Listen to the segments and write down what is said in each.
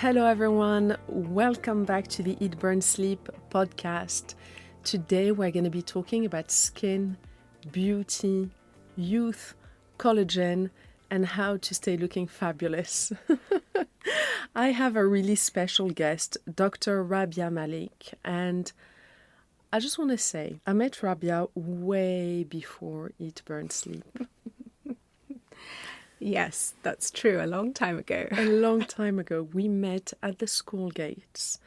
Hello everyone, welcome back to the Eat, Burn, Sleep podcast. Today we're going to be talking about skin, beauty, youth, collagen, and how to stay looking fabulous. I have a really special guest, Dr. Rabia Malik, and I just want to say, I met Rabia way before Eat, Burn, Sleep. Yes, that's true. A long time ago. A long time ago. We met at the school gates.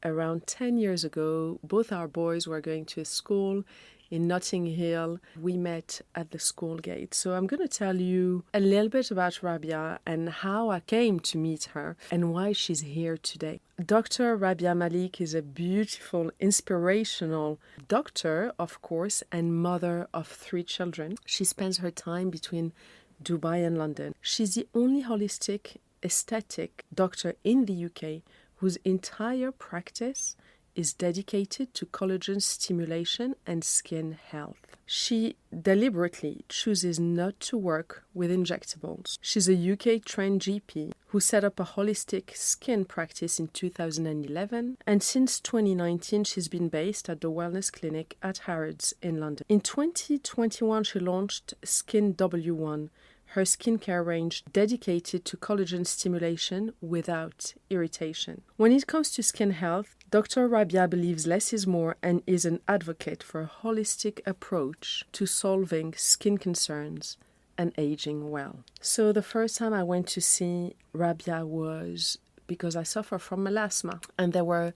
Around 10 years ago, both our boys were going to a school in Notting Hill. We met at the school gate. So I'm going to tell you a little bit about Rabia and how I came to meet her and why she's here today. Dr. Rabia Malik is a beautiful, inspirational doctor, of course, and mother of 3 children. She spends her time between Dubai and London. She's the only holistic aesthetic doctor in the UK whose entire practice is dedicated to collagen stimulation and skin health. She deliberately chooses not to work with injectables. She's a UK trained GP who set up a holistic skin practice in 2011, and since 2019 she's been based at the wellness clinic at Harrods in London. In 2021 she launched Skin W1, her skincare range dedicated to collagen stimulation without irritation. When it comes to skin health, Dr. Rabia believes less is more and is an advocate for a holistic approach to solving skin concerns and aging well. So the first time I went to see Rabia was because I suffer from melasma, and there were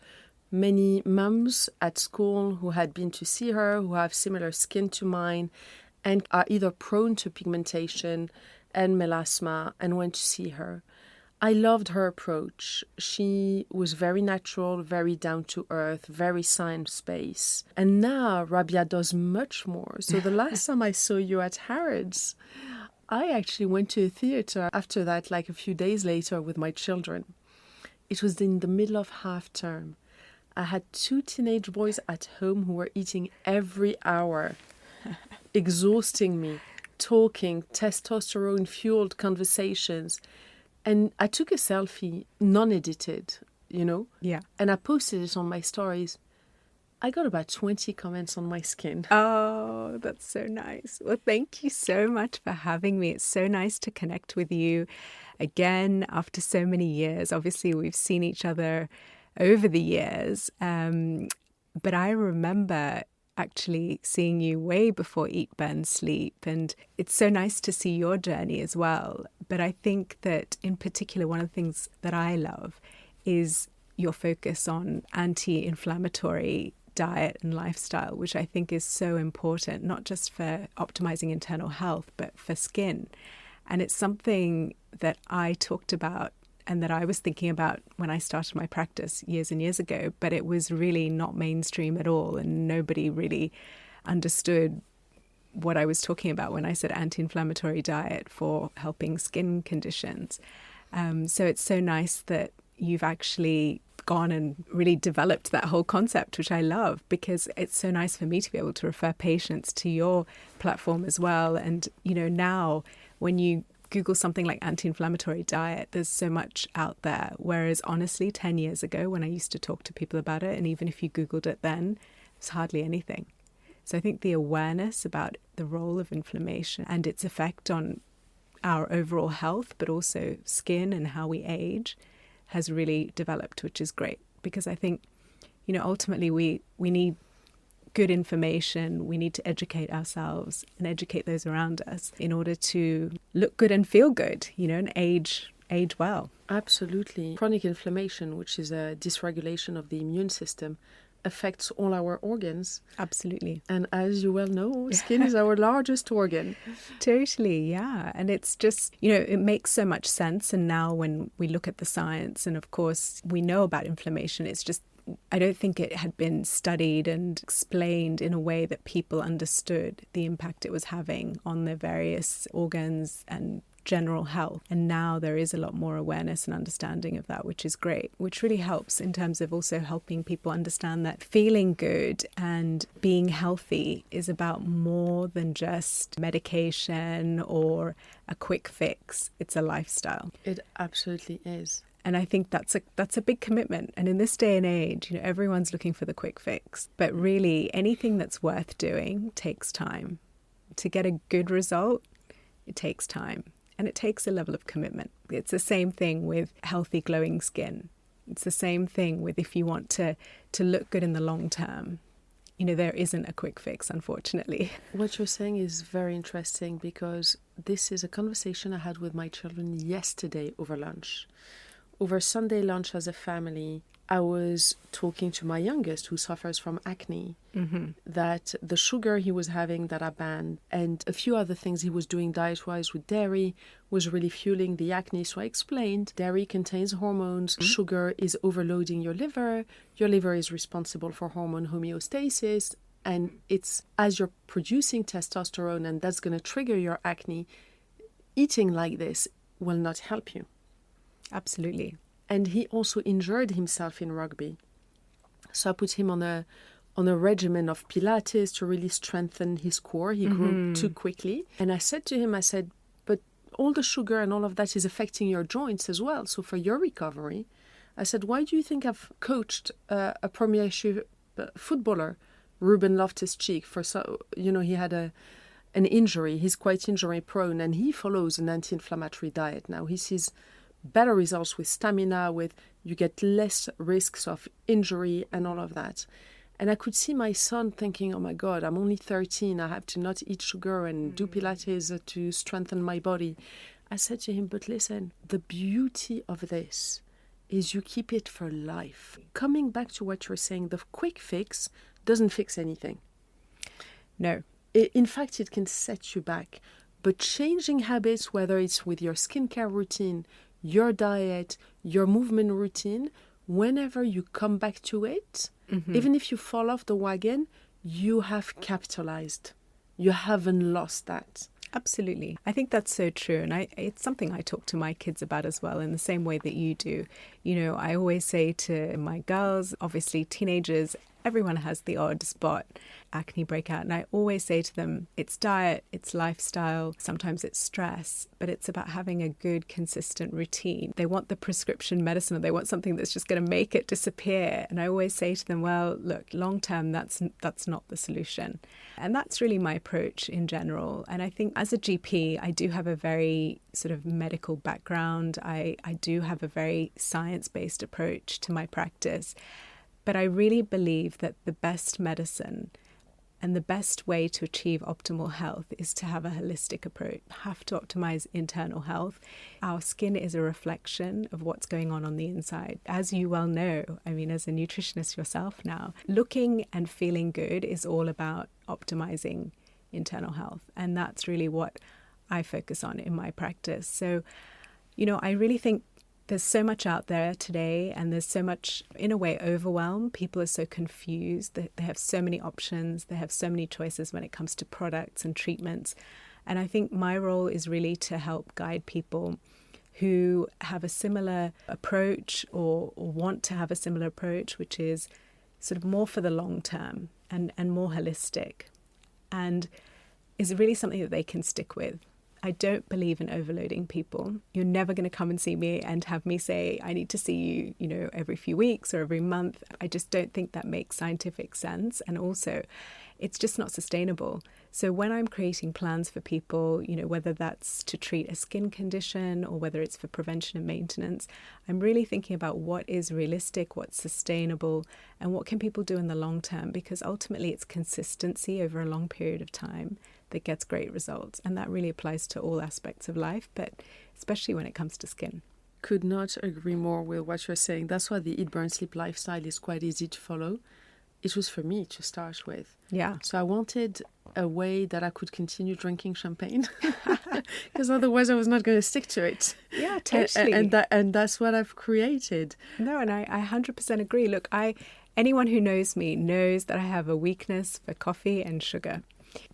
many mums at school who had been to see her who have similar skin to mine and are either prone to pigmentation and melasma and went to see her. I loved her approach. She was very natural, very down to earth, very science-based. And now Rabia does much more. So the last time I saw you at Harrods, I actually went to a theater after that, like a few days later with my children. It was in the middle of half term. I had 2 teenage boys at home who were eating every hour, exhausting me, talking, testosterone-fueled conversations. And I took a selfie, non-edited, Yeah. and I posted it on my stories. I got about 20 comments on my skin. Oh, that's so nice. Well, thank you so much for having me. It's so nice to connect with you again after so many years. Obviously, we've seen each other over the years, but I remember actually seeing you way before Eat, Burn, Sleep. And it's so nice to see your journey as well. But I think that in particular, one of the things that I love is your focus on anti-inflammatory diet and lifestyle, which I think is so important, not just for optimizing internal health, but for skin. And it's something that I talked about and that I was thinking about when I started my practice years and years ago, but it was really not mainstream at all, and nobody really understood what I was talking about when I said anti-inflammatory diet for helping skin conditions. So it's so nice that you've actually gone and really developed that whole concept, which I love, because it's so nice for me to be able to refer patients to your platform as well. And, now when you Google something like anti-inflammatory diet, there's so much out there. Whereas honestly, 10 years ago when I used to talk to people about it, and even if you Googled it then, it's hardly anything. So I think the awareness about the role of inflammation and its effect on our overall health, but also skin and how we age, has really developed, which is great. Because I think, ultimately we need good information. We need to educate ourselves and educate those around us in order to look good and feel good, and age well. Absolutely. Chronic inflammation, which is a dysregulation of the immune system, affects all our organs. Absolutely. And as you well know, skin is our largest organ. Totally, yeah. And it's just, it makes so much sense. And now when we look at the science, and of course we know about inflammation, it's just, I don't think it had been studied and explained in a way that people understood the impact it was having on their various organs and general health. And now there is a lot more awareness and understanding of that, which is great, which really helps in terms of also helping people understand that feeling good and being healthy is about more than just medication or a quick fix. It's a lifestyle. It absolutely is. And I think that's a big commitment. And in this day and age, everyone's looking for the quick fix. But really, anything that's worth doing takes time. To get a good result, it takes time. And it takes a level of commitment. It's the same thing with healthy, glowing skin. It's the same thing with if you want to look good in the long term. There isn't a quick fix, unfortunately. What you're saying is very interesting because this is a conversation I had with my children yesterday over lunch. Over Sunday lunch as a family, I was talking to my youngest who suffers from acne, that the sugar he was having that I banned and a few other things he was doing diet-wise with dairy was really fueling the acne. So I explained dairy contains hormones, sugar is overloading your liver is responsible for hormone homeostasis, and it's as you're producing testosterone and that's going to trigger your acne, eating like this will not help you. Absolutely. And he also injured himself in rugby. So I put him on a regimen of Pilates to really strengthen his core. He grew too quickly. And I said to him, but all the sugar and all of that is affecting your joints as well. So for your recovery, I said, why do you think I've coached a Premiership footballer, Ruben Loftus-Cheek, he had an injury. He's quite injury prone and he follows an anti-inflammatory diet now. He sees better results with stamina, you get less risks of injury and all of that. And I could see my son thinking, oh my God, I'm only 13. I have to not eat sugar and do Pilates to strengthen my body. I said to him, but listen, the beauty of this is you keep it for life. Coming back to what you're saying, the quick fix doesn't fix anything. No. In fact, it can set you back. But changing habits, whether it's with your skincare routine, your diet, your movement routine, whenever you come back to it, even if you fall off the wagon, you have capitalized. You haven't lost that. Absolutely. I think that's so true. And it's something I talk to my kids about as well, in the same way that you do. I always say to my girls, obviously teenagers, everyone has the odd spot, acne breakout. And I always say to them, it's diet, it's lifestyle, sometimes it's stress, but it's about having a good, consistent routine. They want the prescription medicine, or they want something that's just going to make it disappear. And I always say to them, well, look, long term, that's not the solution. And that's really my approach in general. And I think as a GP, I do have a very sort of medical background. I do have a very science-based approach to my practice. But I really believe that the best medicine and the best way to achieve optimal health is to have a holistic approach. Have to optimize internal health. Our skin is a reflection of what's going on the inside. As you well know, as a nutritionist yourself now, looking and feeling good is all about optimizing internal health. And that's really what I focus on in my practice. So, I really think there's so much out there today, and there's so much, in a way, overwhelm. People are so confused. They have so many options. They have so many choices when it comes to products and treatments. And I think my role is really to help guide people who have a similar approach or want to have a similar approach, which is sort of more for the long term and more holistic, and is really something that they can stick with. I don't believe in overloading people. You're never going to come and see me and have me say, I need to see you, every few weeks or every month. I just don't think that makes scientific sense. And also, it's just not sustainable. So when I'm creating plans for people, whether that's to treat a skin condition or whether it's for prevention and maintenance, I'm really thinking about what is realistic, what's sustainable, and what can people do in the long term, because ultimately it's consistency over a long period of time that gets great results. And that really applies to all aspects of life, but especially when it comes to skin. Could not agree more with what you're saying. That's why the Eat, Burn, Sleep lifestyle is quite easy to follow. It was for me to start with. Yeah. So I wanted a way that I could continue drinking champagne, because otherwise I was not going to stick to it. Yeah, totally. And that's what I've created. No, and I 100% agree. Look, anyone who knows me knows that I have a weakness for coffee and sugar.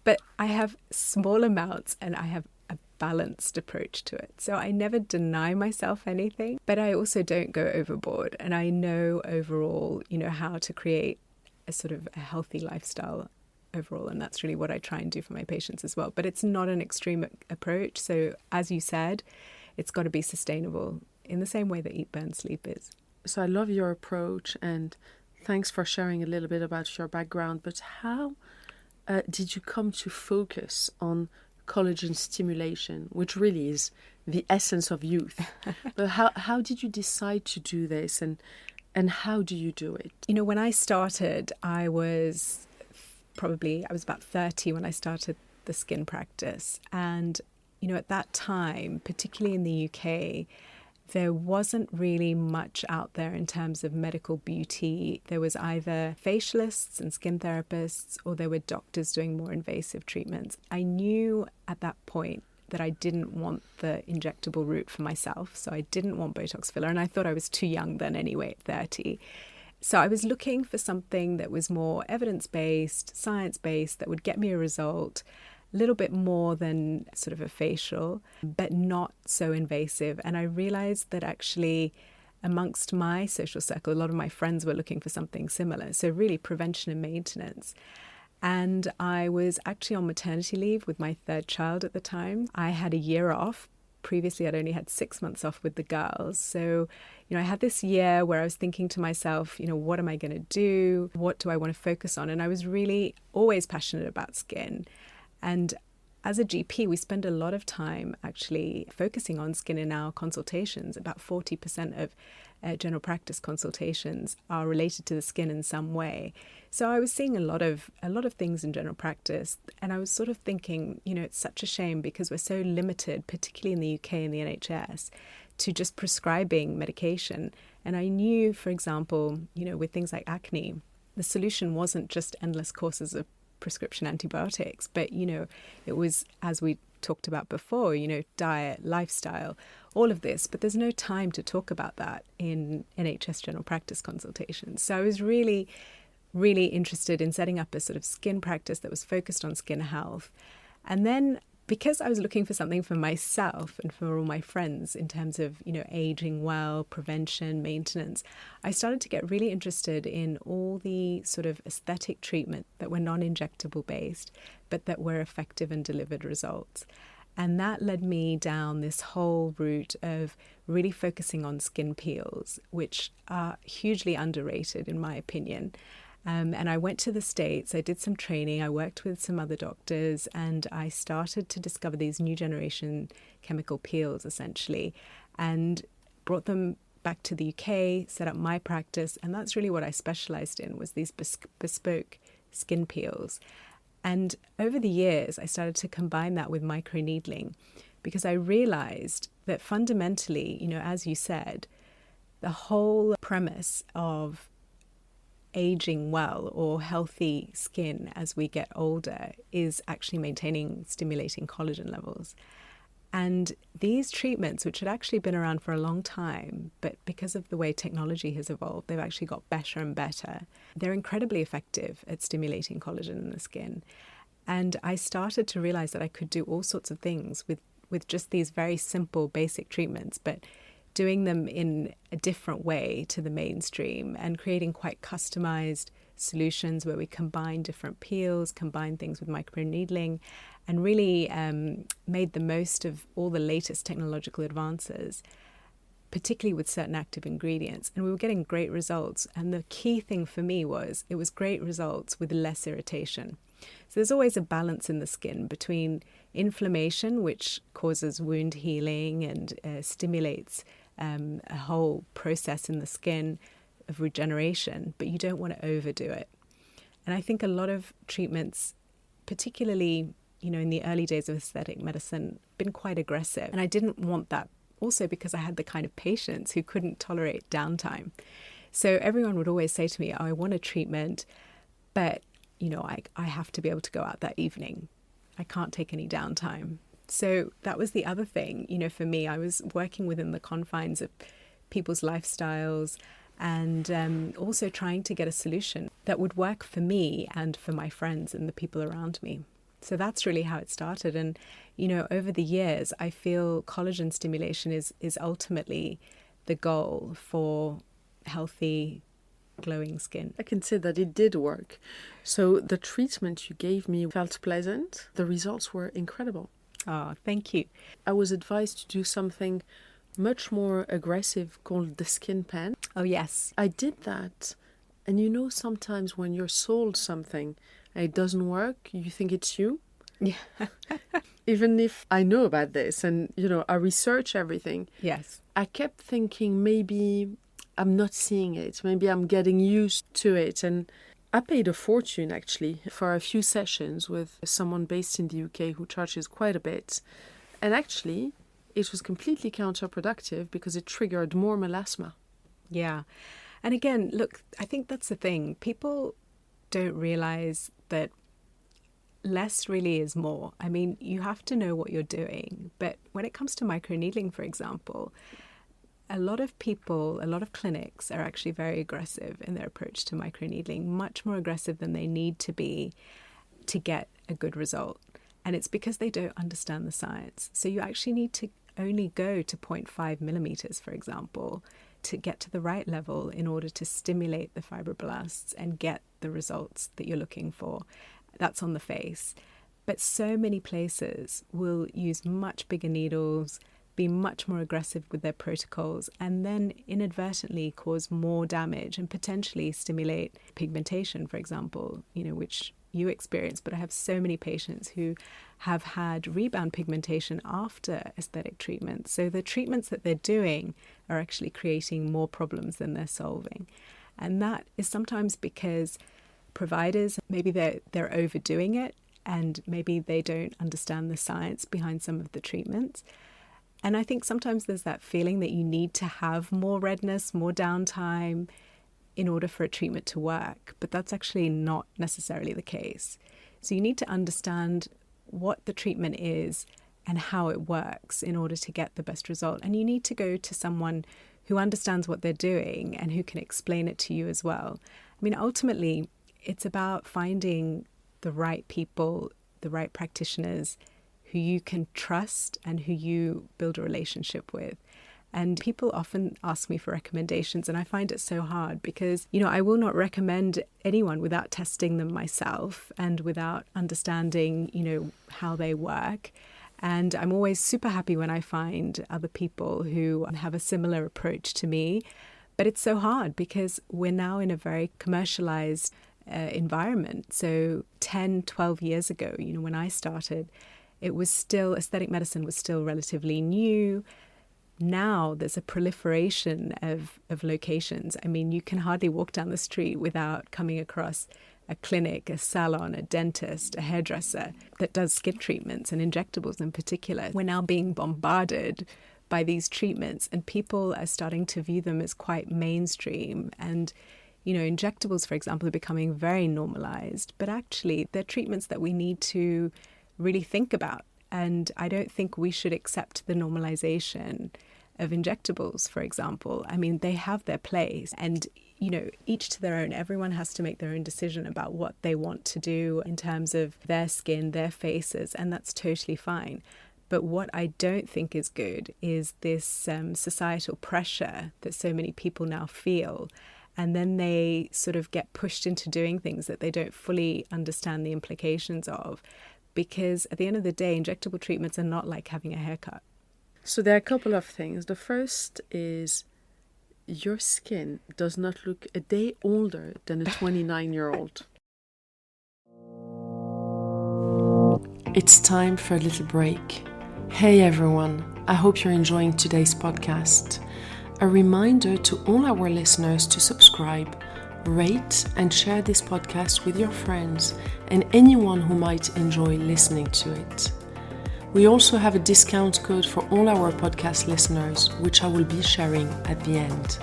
But I have small amounts and I have a balanced approach to it. So I never deny myself anything, but I also don't go overboard. And I know overall, how to create a sort of a healthy lifestyle overall. And that's really what I try and do for my patients as well. But it's not an extreme approach. So as you said, it's got to be sustainable. in the same way that Eat, Burn, Sleep is. So I love your approach, and thanks for sharing a little bit about your background. But how did you come to focus on collagen stimulation, which really is the essence of youth? But how did you decide to do this, and how do you do it? You know, when I started, I was about 30 when I started the skin practice. And, you know, at that time, particularly in the UK, there wasn't really much out there in terms of medical beauty. There was either facialists and skin therapists, or there were doctors doing more invasive treatments. I knew at that point that I didn't want the injectable route for myself. So I didn't want Botox filler. And I thought I was too young then anyway, at 30. So I was looking for something that was more evidence-based, science-based, that would get me a result, a little bit more than sort of a facial, but not so invasive. And I realized that actually amongst my social circle, a lot of my friends were looking for something similar. So really prevention and maintenance. And I was actually on maternity leave with my third child at the time. I had a year off. Previously, I'd only had 6 months off with the girls. So, you know, I had this year where I was thinking to myself, you know, what am I going to do? What do I want to focus on? And I was really always passionate about skin. And as a GP, we spend a lot of time actually focusing on skin in our consultations. About 40% of general practice consultations are related to the skin in some way. So I was seeing a lot of things in general practice, and I was sort of thinking, you know, it's such a shame because we're so limited, particularly in the UK and the NHS, to just prescribing medication. And I knew, for example, you know, with things like acne, the solution wasn't just endless courses of prescription antibiotics, but, you know, it was, as we talked about before, you know, diet, lifestyle, all of this. But there's no time to talk about that in NHS general practice consultations. So I was really interested in setting up a sort of skin practice that was focused on skin health. And then because I was looking for something for myself and for all my friends in terms of, you know, aging well, prevention, maintenance, I started to get really interested in all the sort of aesthetic treatment that were non-injectable based, but that were effective and delivered results. And that led me down this whole route of really focusing on skin peels, which are hugely underrated in my opinion. And I went to the States, I did some training, I worked with some other doctors, and I started to discover these new generation chemical peels, essentially, and brought them back to the UK, set up my practice, and that's really what I specialized in, was these bespoke skin peels. And over the years, I started to combine that with microneedling, because I realized that fundamentally, you know, as you said, the whole premise of aging well or healthy skin as we get older is actually maintaining, stimulating collagen levels. And these treatments, which had actually been around for a long time, but because of the way technology has evolved, they've actually got better and better. They're incredibly effective at stimulating collagen in the skin. And I started to realize that I could do all sorts of things with just these very simple, basic treatments, but doing them in a different way to the mainstream and creating quite customized solutions where we combine different peels, combine things with microneedling, and really made the most of all the latest technological advances, particularly with certain active ingredients. And we were getting great results. And the key thing for me was it was great results with less irritation. So there's always a balance in the skin between inflammation, which causes wound healing and stimulates a whole process in the skin of regeneration, but you don't want to overdo it. And I think a lot of treatments, particularly, you know, in the early days of aesthetic medicine, been quite aggressive. And I didn't want that, also because I had the kind of patients who couldn't tolerate downtime. So everyone would always say to me, oh, I want a treatment, but, you know, I have to be able to go out that evening. I can't take any downtime. So that was the other thing, you know, for me. I was working within the confines of people's lifestyles and also trying to get a solution that would work for me and for my friends and the people around me. So that's really how it started. And, you know, over the years, I feel collagen stimulation is ultimately the goal for healthy, glowing skin. I can say that it did work. So the treatment you gave me felt pleasant. The results were incredible. Oh, thank you. I was advised to do something much more aggressive called the skin pen. Oh, yes. I did that. And you know, sometimes when you're sold something and it doesn't work, you think it's you. Yeah. Even if I know about this and, you know, I research everything, Yes. I kept thinking maybe I'm not seeing it. Maybe I'm getting used to it. And I paid a fortune, actually, for a few sessions with someone based in the UK who charges quite a bit. And actually, it was completely counterproductive because it triggered more melasma. Yeah. And again, look, I think that's the thing. People don't realize that less really is more. I mean, you have to know what you're doing. But when it comes to microneedling, for example, a lot of people, a lot of clinics are actually very aggressive in their approach to microneedling, much more aggressive than they need to be to get a good result. And it's because they don't understand the science. So you actually need to only go to 0.5 millimeters, for example, to get to the right level in order to stimulate the fibroblasts and get the results that you're looking for. That's on the face. But so many places will use much bigger needles, be much more aggressive with their protocols, and then inadvertently cause more damage and potentially stimulate pigmentation, for example, you know, which you experience. But I have so many patients who have had rebound pigmentation after aesthetic treatments. So the treatments that they're doing are actually creating more problems than they're solving. And that is sometimes because providers, maybe they're overdoing it and maybe they don't understand the science behind some of the treatments. And I think sometimes there's that feeling that you need to have more redness, more downtime in order for a treatment to work. But that's actually not necessarily the case. So you need to understand what the treatment is and how it works in order to get the best result. And you need to go to someone who understands what they're doing and who can explain it to you as well. I mean, ultimately, it's about finding the right people, the right practitioners who you can trust and who you build a relationship with. And people often ask me for recommendations, and I find it so hard because, you know, I will not recommend anyone without testing them myself and without understanding, you know, how they work. And I'm always super happy when I find other people who have a similar approach to me. But it's so hard because we're now in a very commercialized environment. So 10, 12 years ago, you know, when I started, it was still, aesthetic medicine was still relatively new. Now there's a proliferation of locations. I mean, you can hardly walk down the street without coming across a clinic, a salon, a dentist, a hairdresser that does skin treatments and injectables in particular. We're now being bombarded by these treatments and people are starting to view them as quite mainstream. And, you know, injectables, for example, are becoming very normalized, but actually they're treatments that we need to really think about. And I don't think we should accept the normalization of injectables, for example. I mean, they have their place and, you know, each to their own. Everyone has to make their own decision about what they want to do in terms of their skin, their faces, and that's totally fine. But what I don't think is good is this societal pressure that so many people now feel. And then they sort of get pushed into doing things that they don't fully understand the implications of. Because at the end of the day, injectable treatments are not like having a haircut. So there are a couple of things. The first is your skin does not look a day older than a 29-year-old. It's time for a little break. Hey everyone, I hope you're enjoying today's podcast. A reminder to all our listeners to subscribe, rate and share this podcast with your friends and anyone who might enjoy listening to it. We also have a discount code for all our podcast listeners, which I will be sharing at the end.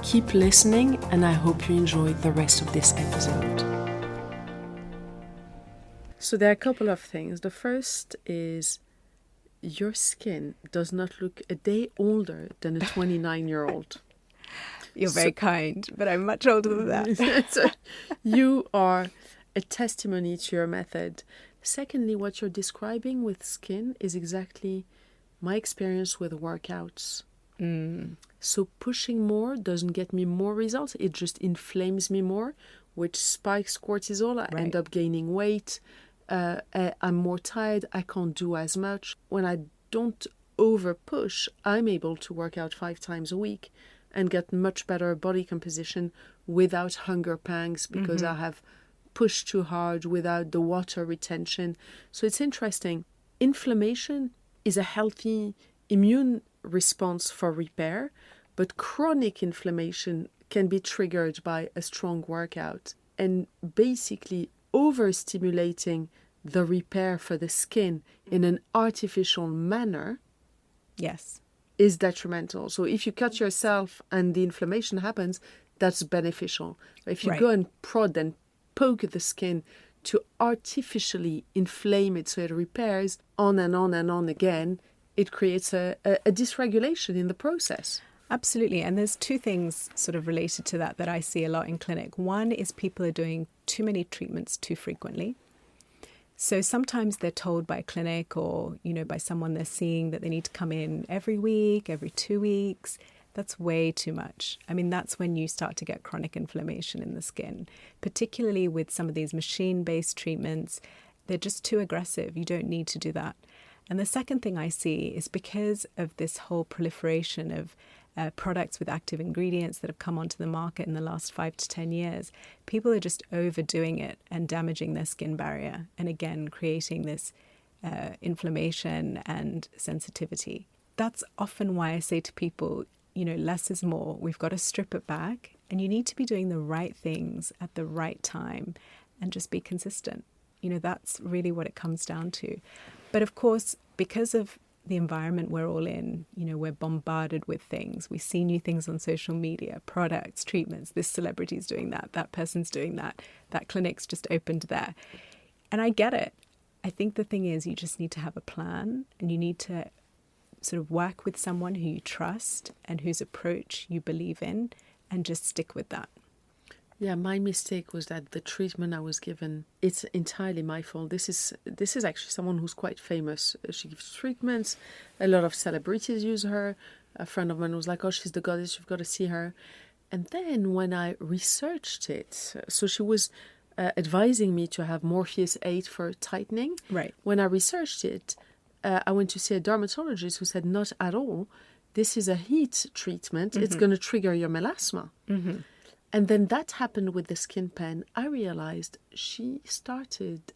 Keep listening and I hope you enjoy the rest of this episode. So there are a couple of things. The first is your skin does not look a day older than a 29-year-old. You're very kind, but I'm much older than that. So you are a testimony to your method. Secondly, what you're describing with skin is exactly my experience with workouts. So pushing more doesn't get me more results. It just inflames me more, which spikes cortisol. I end up gaining weight. I'm more tired. I can't do as much. When I don't over push, I'm able to work out 5 times a week and get much better body composition without hunger pangs because I have pushed too hard, without the water retention. So it's interesting. Inflammation is a healthy immune response for repair, but chronic inflammation can be triggered by a strong workout. And basically overstimulating the repair for the skin in an artificial manner Yes. is detrimental. So if you cut yourself and the inflammation happens, that's beneficial. If you go and prod and poke the skin to artificially inflame it so it repairs on and on and on again, it creates a dysregulation in the process. Absolutely. And there's two things sort of related to that I see a lot in clinic. One is people are doing too many treatments too frequently. So sometimes they're told by a clinic or, by someone they're seeing that they need to come in every week, every 2 weeks. That's way too much. I mean, that's when you start to get chronic inflammation in the skin, particularly with some of these machine-based treatments. They're just too aggressive. You don't need to do that. And the second thing I see is because of this whole proliferation of products with active ingredients that have come onto the market in the last 5 to 10 years, people are just overdoing it and damaging their skin barrier. And again, creating this inflammation and sensitivity. That's often why I say to people, less is more. We've got to strip it back and you need to be doing the right things at the right time and just be consistent. That's really what it comes down to. But of course, because of the environment we're all in, we're bombarded with things. We see new things on social media, products, treatments. This celebrity's doing that. That person's doing that. That clinic's just opened there. And I get it. I think the thing is you just need to have a plan and you need to sort of work with someone who you trust and whose approach you believe in and just stick with that. Yeah, my mistake was that the treatment I was given, it's entirely my fault. This is actually someone who's quite famous. She gives treatments. A lot of celebrities use her. A friend of mine was like, oh, she's the goddess. You've got to see her. And then when I researched it, so she was advising me to have Morpheus 8 for tightening. Right. When I researched it, I went to see a dermatologist who said, not at all. This is a heat treatment. Mm-hmm. It's going to trigger your melasma. Mm-hmm. And then that happened with the skin pen. I realized she started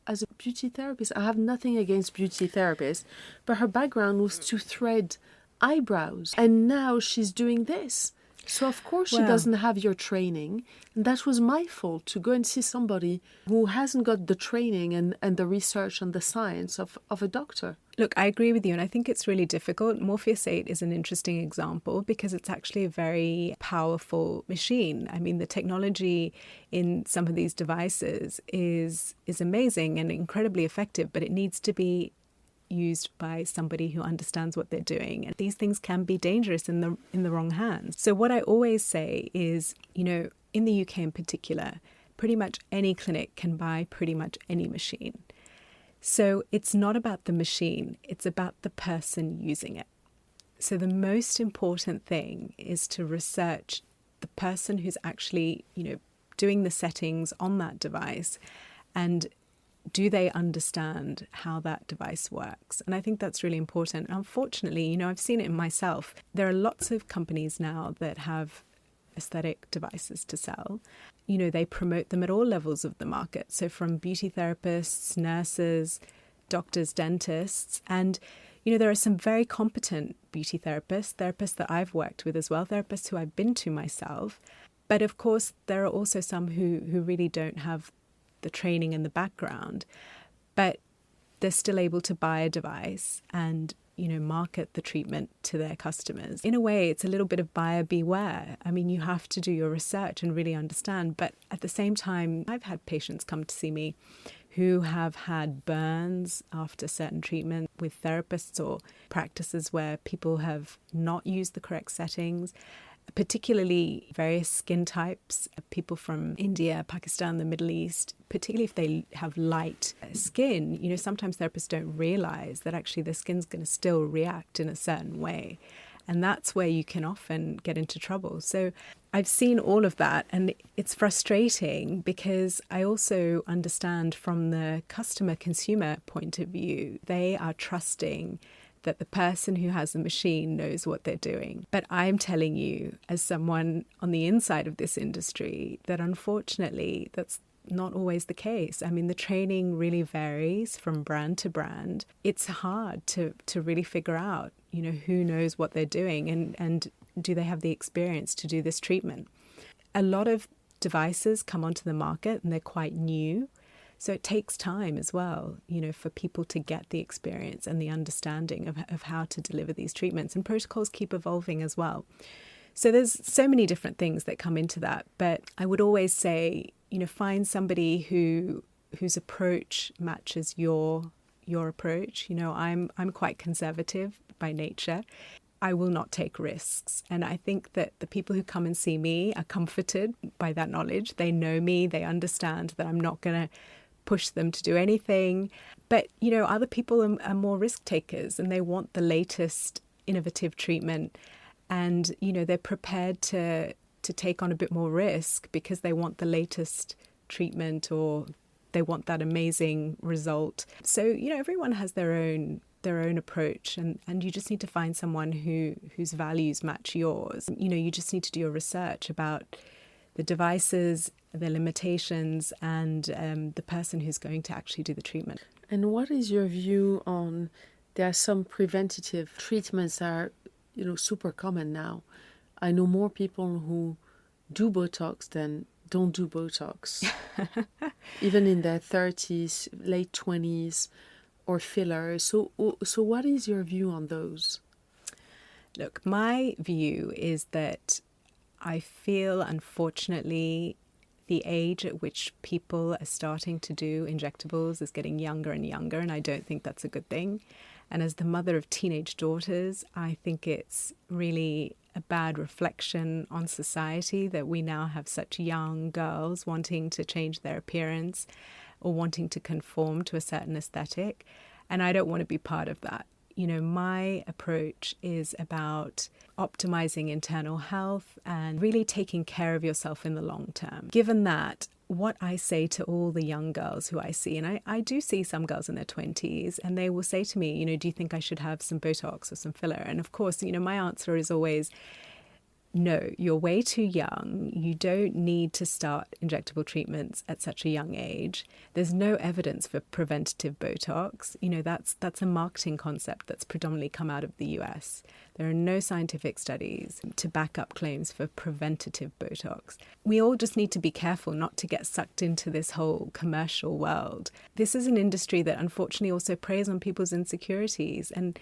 as a beauty therapist. I have nothing against beauty therapists, but her background was to thread eyebrows. And now she's doing this. So of course she doesn't have your training. And that was my fault to go and see somebody who hasn't got the training and the research and the science of a doctor. Look, I agree with you, and I think it's really difficult. Morpheus 8 is an interesting example because it's actually a very powerful machine. I mean, the technology in some of these devices is amazing and incredibly effective, but it needs to be used by somebody who understands what they're doing. And these things can be dangerous in the wrong hands. So what I always say is, in the UK in particular, pretty much any clinic can buy pretty much any machine. So it's not about the machine, it's about the person using it. So the most important thing is to research the person who's actually, doing the settings on that device, and do they understand how that device works? And I think that's really important. Unfortunately, I've seen it in myself. There are lots of companies now that have aesthetic devices to sell. They promote them at all levels of the market. So from beauty therapists, nurses, doctors, dentists. And, there are some very competent beauty therapists that I've worked with as well, therapists who I've been to myself. But of course, there are also some who really don't have the training and the background, but they're still able to buy a device and market the treatment to their customers. In a way, it's a little bit of buyer beware. I mean, you have to do your research and really understand. But at the same time, I've had patients come to see me who have had burns after certain treatment with therapists or practices where people have not used the correct settings, particularly various skin types, people from India, Pakistan, the Middle East, particularly if they have light skin. Sometimes therapists don't realize that actually their skin's going to still react in a certain way. And that's where you can often get into trouble. So I've seen all of that, and it's frustrating because I also understand from the customer-consumer point of view, they are trusting that the person who has the machine knows what they're doing. But I'm telling you, as someone on the inside of this industry, that unfortunately that's not always the case. I mean, the training really varies from brand to brand. It's hard to really figure out, who knows what they're doing and do they have the experience to do this treatment. A lot of devices come onto the market and they're quite new. So it takes time as well, for people to get the experience and the understanding of how to deliver these treatments. And protocols keep evolving as well. So there's so many different things that come into that. But I would always say, find somebody whose approach matches your approach. I'm quite conservative by nature. I will not take risks. And I think that the people who come and see me are comforted by that knowledge. They know me. They understand that I'm not going to push them to do anything. But, other people are more risk takers and they want the latest innovative treatment. And, they're prepared to take on a bit more risk because they want the latest treatment or they want that amazing result. So, everyone has their own approach and you just need to find someone whose values match yours. You just need to do your research about the devices, their limitations, and the person who's going to actually do the treatment. And what is your view on, there are some preventative treatments that are, super common now. I know more people who do Botox than don't do Botox, even in their 30s, late 20s, or fillers. So what is your view on those? Look, my view is that I feel, unfortunately, the age at which people are starting to do injectables is getting younger and younger, and I don't think that's a good thing. And as the mother of teenage daughters, I think it's really a bad reflection on society that we now have such young girls wanting to change their appearance or wanting to conform to a certain aesthetic. And I don't want to be part of that. My approach is about optimizing internal health and really taking care of yourself in the long term. Given that, what I say to all the young girls who I see, and I do see some girls in their 20s, and they will say to me, do you think I should have some Botox or some filler? And of course, my answer is always, no, you're way too young. You don't need to start injectable treatments at such a young age. There's no evidence for preventative Botox. That's a marketing concept that's predominantly come out of the US. There are no scientific studies to back up claims for preventative Botox. We all just need to be careful not to get sucked into this whole commercial world. This is an industry that unfortunately also preys on people's insecurities, and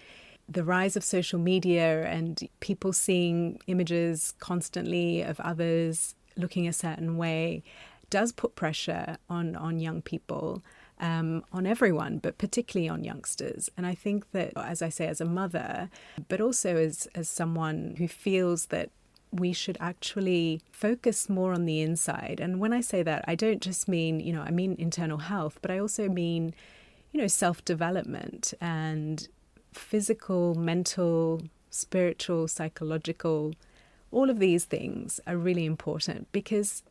the rise of social media and people seeing images constantly of others looking a certain way does put pressure on young people, on everyone, but particularly on youngsters. And I think that, as I say, as a mother, but also as someone who feels that we should actually focus more on the inside. And when I say that, I don't just mean, I mean internal health, but I also mean, self-development and physical, mental, spiritual, psychological, all of these things are really important because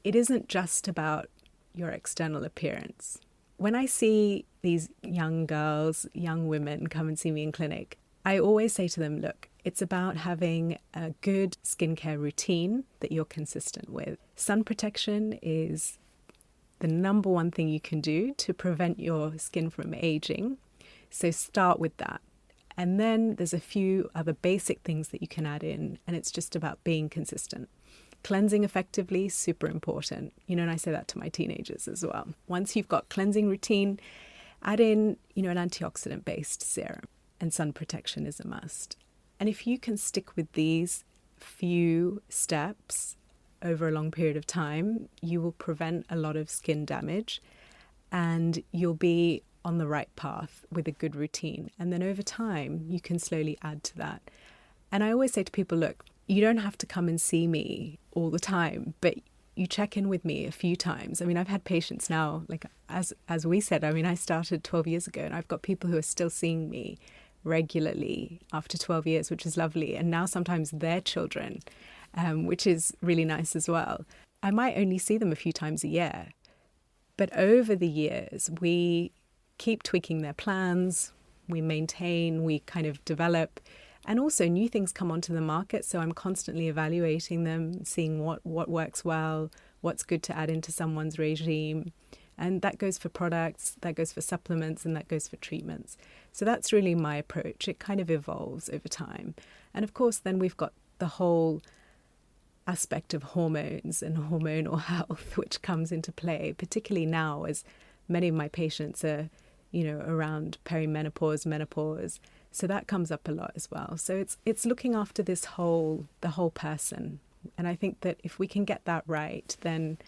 it isn't just about your external appearance. When I see these young girls, young women come and see me in clinic, I always say to them, look, it's about having a good skincare routine that you're consistent with. Sun protection is the number one thing you can do to prevent your skin from aging. So start with that. And then there's a few other basic things that you can add in, and it's just about being consistent. Cleansing effectively, super important. And I say that to my teenagers as well. Once you've got cleansing routine, add in, an antioxidant-based serum, and sun protection is a must. And if you can stick with these few steps over a long period of time, you will prevent a lot of skin damage and you'll be on the right path with a good routine. And then over time, you can slowly add to that. And I always say to people, look, you don't have to come and see me all the time, but you check in with me a few times. I mean, I've had patients now, like as we said, I started 12 years ago and I've got people who are still seeing me regularly after 12 years, which is lovely. And now sometimes their children, which is really nice as well. I might only see them a few times a year, but over the years, we keep tweaking their plans. we maintain, we kind of develop. And also new things come onto the market. So I'm constantly evaluating them, seeing what works well, what's good to add into someone's regime. And that goes for products, that goes for supplements, and that goes for treatments. So that's really my approach. It kind of evolves over time. And of course, then we've got the whole aspect of hormones and hormonal health, which comes into play, particularly now as many of my patients are, around perimenopause, menopause. So that comes up a lot as well. So it's looking after the whole person. And I think that if we can get that right, then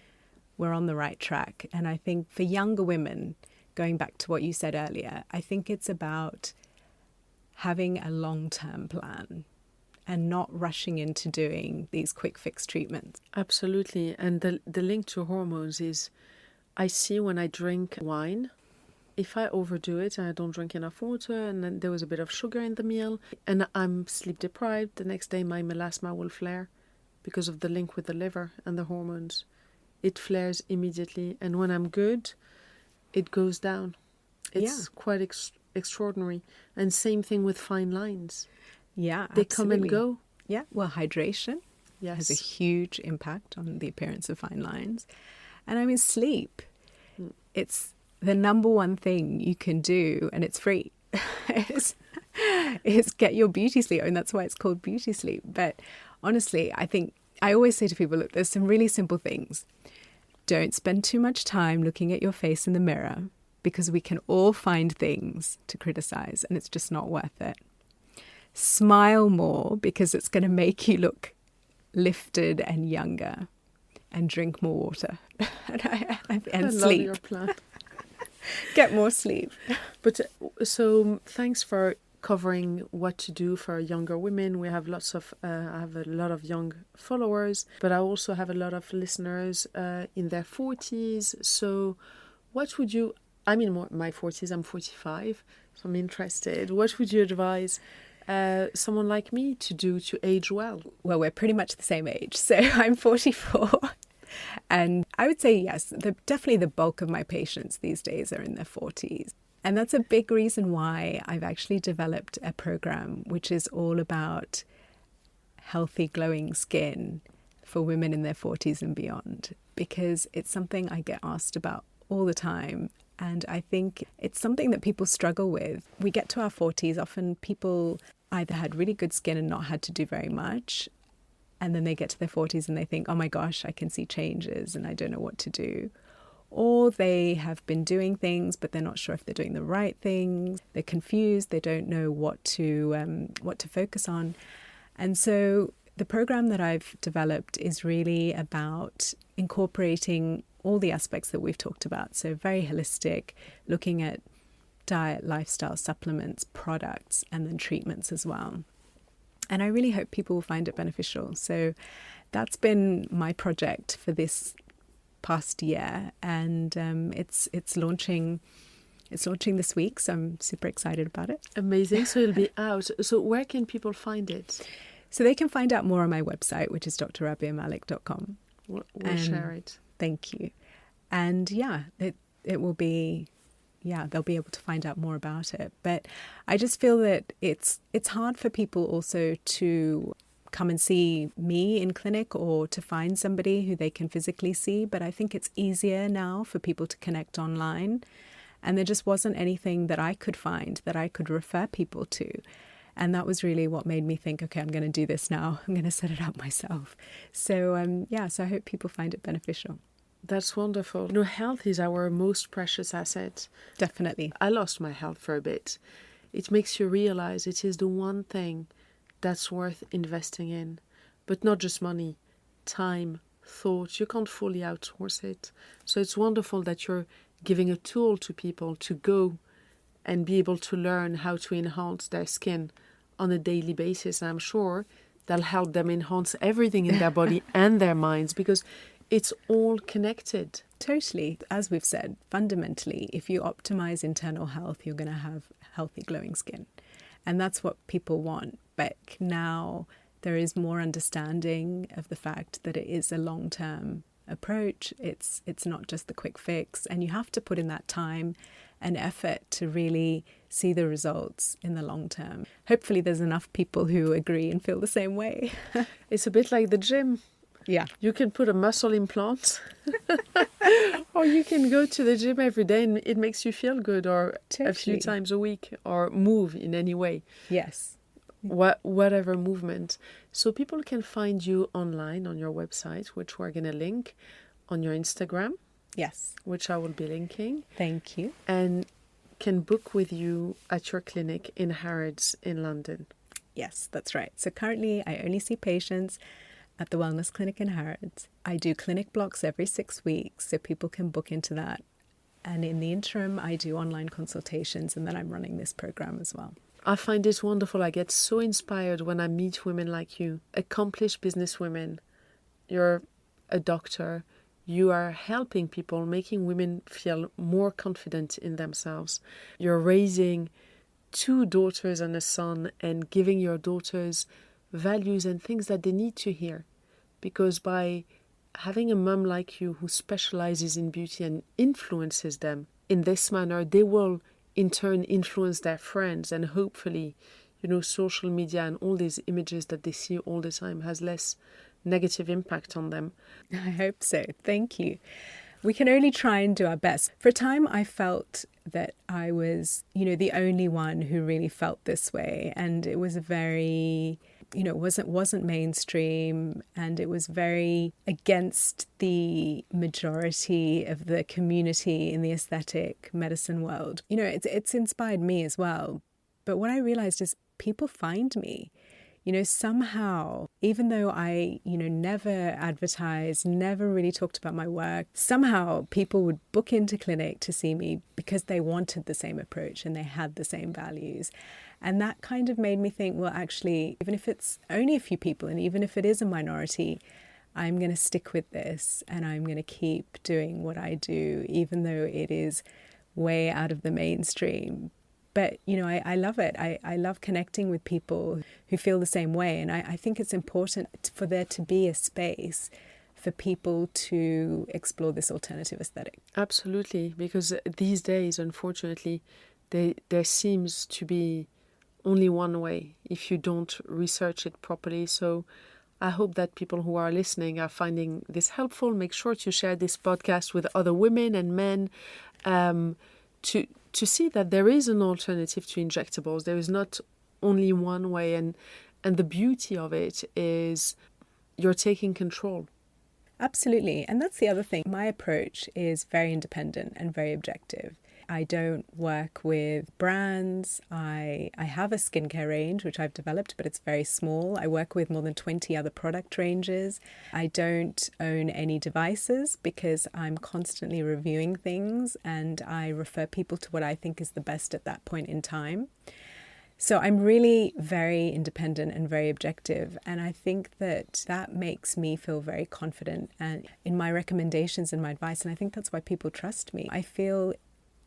we're on the right track. And I think for younger women, going back to what you said earlier, I think it's about having a long-term plan and not rushing into doing these quick fix treatments. Absolutely. And the link to hormones is, I see when I drink wine, if I overdo it and I don't drink enough water and then there was a bit of sugar in the meal and I'm sleep deprived, the next day my melasma will flare because of the link with the liver and the hormones. It flares immediately. And when I'm good, it goes down. It's quite extraordinary. And same thing with fine lines. Yeah, they absolutely. Come and go. Yeah, well, hydration has a huge impact on the appearance of fine lines. And I mean, sleep. It's the number one thing you can do, and it's free, is get your beauty sleep. And that's why it's called beauty sleep. But honestly, I always say to people, look, there's some really simple things. Don't spend too much time looking at your face in the mirror, because we can all find things to criticize and it's just not worth it. Smile more, because it's going to make you look lifted and younger. And drink more water and sleep. Love your plan. Get more sleep. But so thanks for covering what to do for younger women. We have I have a lot of young followers, but I also have a lot of listeners in their 40s. So what would you, I'm in my 40s, I'm 45, so I'm interested. What would you advise someone like me to do to age well? Well, we're pretty much the same age. So I'm 44. And I would say, yes, definitely the bulk of my patients these days are in their 40s. And that's a big reason why I've actually developed a program which is all about healthy, glowing skin for women in their 40s and beyond, because it's something I get asked about all the time. And I think it's something that people struggle with. We get to our 40s, often people either had really good skin and not had to do very much, and then they get to their 40s and they think, oh my gosh, I can see changes and I don't know what to do. Or they have been doing things, but they're not sure if they're doing the right things. They're confused. They don't know what to focus on. And so the program that I've developed is really about incorporating all the aspects that we've talked about. So very holistic, looking at diet, lifestyle, supplements, products, and then treatments as well. And I really hope people will find it beneficial. So that's been my project for this past year, and it's launching this week, so I'm super excited about it. Amazing. So it'll be out. So where can people find it? So they can find out more on my website, which is drabiamalik.com. We'll share it. Thank you. And it will be, they'll be able to find out more about it. But I just feel that it's hard for people also to come and see me in clinic or to find somebody who they can physically see. But I think it's easier now for people to connect online. And there just wasn't anything that I could find that I could refer people to. And that was really what made me think, okay, I'm going to do this now. I'm going to set it up myself. So, so I hope people find it beneficial. That's wonderful. Health is our most precious asset. Definitely. I lost my health for a bit. It makes you realize it is the one thing that's worth investing in. But not just money, time, thought. You can't fully outsource it. So it's wonderful that you're giving a tool to people to go and be able to learn how to enhance their skin on a daily basis. And I'm sure that'll help them enhance everything in their body and their minds, because it's all connected. Totally. As we've said, fundamentally, if you optimize internal health, you're going to have healthy, glowing skin. And that's what people want. But now there is more understanding of the fact that it is a long-term approach. It's not just the quick fix, and you have to put in that time and effort to really see the results in the long term. Hopefully there's enough people who agree and feel the same way. It's a bit like the gym. Yeah. You can put a muscle implant or you can go to the gym every day and it makes you feel good, or Totally. a few times a week, or move in any way. Yes. Whatever movement. So people can find you online on your website, which we're going to link, on your Instagram, Yes. which I will be linking, Thank you. and can book with you at your clinic in Harrods in London. Yes, that's right. So currently I only see patients at the Wellness Clinic in Harrods. I do clinic blocks every 6 weeks, so people can book into that. And in the interim, I do online consultations, and then I'm running this program as well. I find it wonderful. I get so inspired when I meet women like you, accomplished businesswomen. You're a doctor. You are helping people, making women feel more confident in themselves. You're raising 2 daughters and a son and giving your daughters values and things that they need to hear. Because by having a mum like you who specializes in beauty and influences them in this manner, they will in turn influence their friends, and hopefully, social media and all these images that they see all the time has less negative impact on them. I hope so. Thank you. We can only try and do our best. For a time, I felt that I was, the only one who really felt this way. And it was a very, it wasn't mainstream, and it was very against the majority of the community in the aesthetic medicine world. It's inspired me as well. But what I realized is people find me. Somehow, even though I, never advertised, never really talked about my work, somehow people would book into clinic to see me because they wanted the same approach and they had the same values. And that kind of made me think, well, actually, even if it's only a few people and even if it is a minority, I'm going to stick with this and I'm going to keep doing what I do, even though it is way out of the mainstream. But, I love it. I love connecting with people who feel the same way. And I think it's important for there to be a space for people to explore this alternative aesthetic. Absolutely. Because these days, unfortunately, there seems to be only one way if you don't research it properly. So I hope that people who are listening are finding this helpful. Make sure to share this podcast with other women and men to see that there is an alternative to injectables. There is not only one way, and the beauty of it is you're taking control. Absolutely. And that's the other thing. My approach is very independent and very objective. I don't work with brands. I have a skincare range, which I've developed, but it's very small. I work with more than 20 other product ranges. I don't own any devices because I'm constantly reviewing things and I refer people to what I think is the best at that point in time. So I'm really very independent and very objective. And I think that makes me feel very confident and in my recommendations and my advice. And I think that's why people trust me. I feel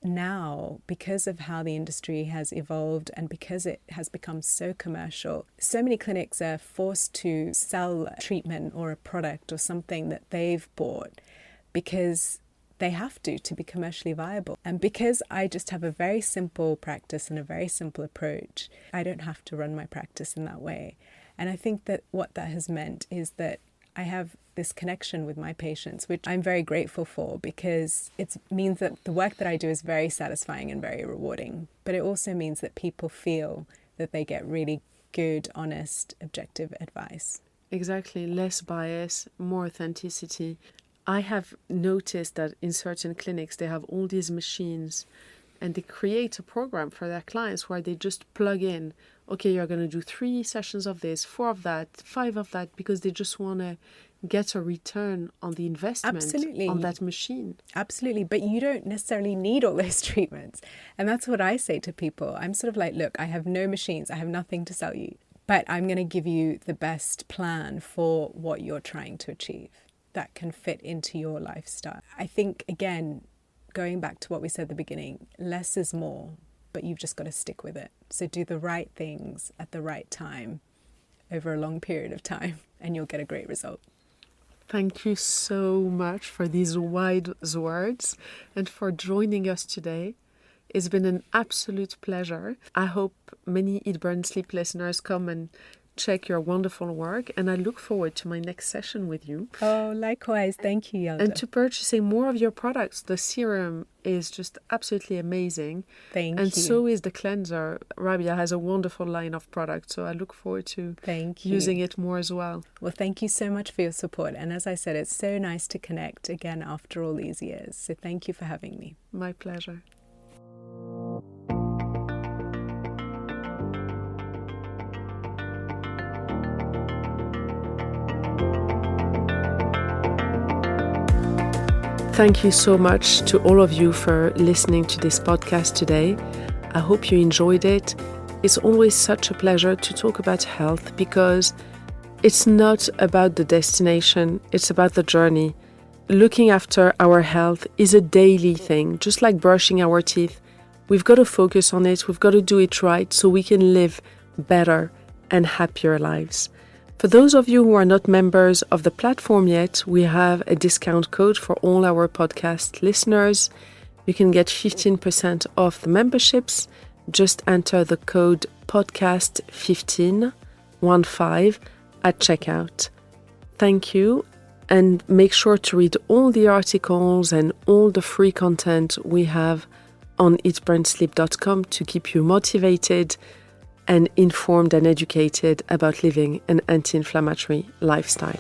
now, because of how the industry has evolved and because it has become so commercial, so many clinics are forced to sell a treatment or a product or something that they've bought because they have to be commercially viable. And because I just have a very simple practice and a very simple approach, I don't have to run my practice in that way. And I think that what that has meant is that I have this connection with my patients, which I'm very grateful for because it means that the work that I do is very satisfying and very rewarding. But it also means that people feel that they get really good, honest, objective advice. Exactly. Less bias, more authenticity. I have noticed that in certain clinics, they have all these machines and they create a program for their clients where they just plug in, okay, you're going to do 3 sessions of this, 4 of that, 5 of that, because they just want to get a return on the investment. Absolutely. On that machine. Absolutely. But you don't necessarily need all those treatments. And that's what I say to people. I'm sort of like, look, I have no machines. I have nothing to sell you. But I'm going to give you the best plan for what you're trying to achieve that can fit into your lifestyle. I think, again, going back to what we said at the beginning, less is more, but you've just got to stick with it. So do the right things at the right time over a long period of time, and you'll get a great result. Thank you so much for these wise words and for joining us today. It's been an absolute pleasure. I hope many Eat, Burn, Sleep listeners come and check your wonderful work, and I look forward to my next session with you. Oh, likewise. Thank you, Yelda. And to purchasing more of your products. The serum is just absolutely amazing. Thank you. And so is the cleanser. Rabia has a wonderful line of products, so I look forward to using it more as well. Well, thank you so much for your support. And as I said, it's so nice to connect again after all these years. So thank you for having me. My pleasure. Thank you so much to all of you for listening to this podcast today. I hope you enjoyed it. It's always such a pleasure to talk about health because it's not about the destination, it's about the journey. Looking after our health is a daily thing, just like brushing our teeth. We've got to focus on it, we've got to do it right so we can live better and happier lives. For those of you who are not members of the platform yet, we have a discount code for all our podcast listeners. You can get 15% off the memberships. Just enter the code podcast15 at checkout. Thank you, and make sure to read all the articles and all the free content we have on eatburnsleep.com to keep you motivated and informed and educated about living an anti-inflammatory lifestyle.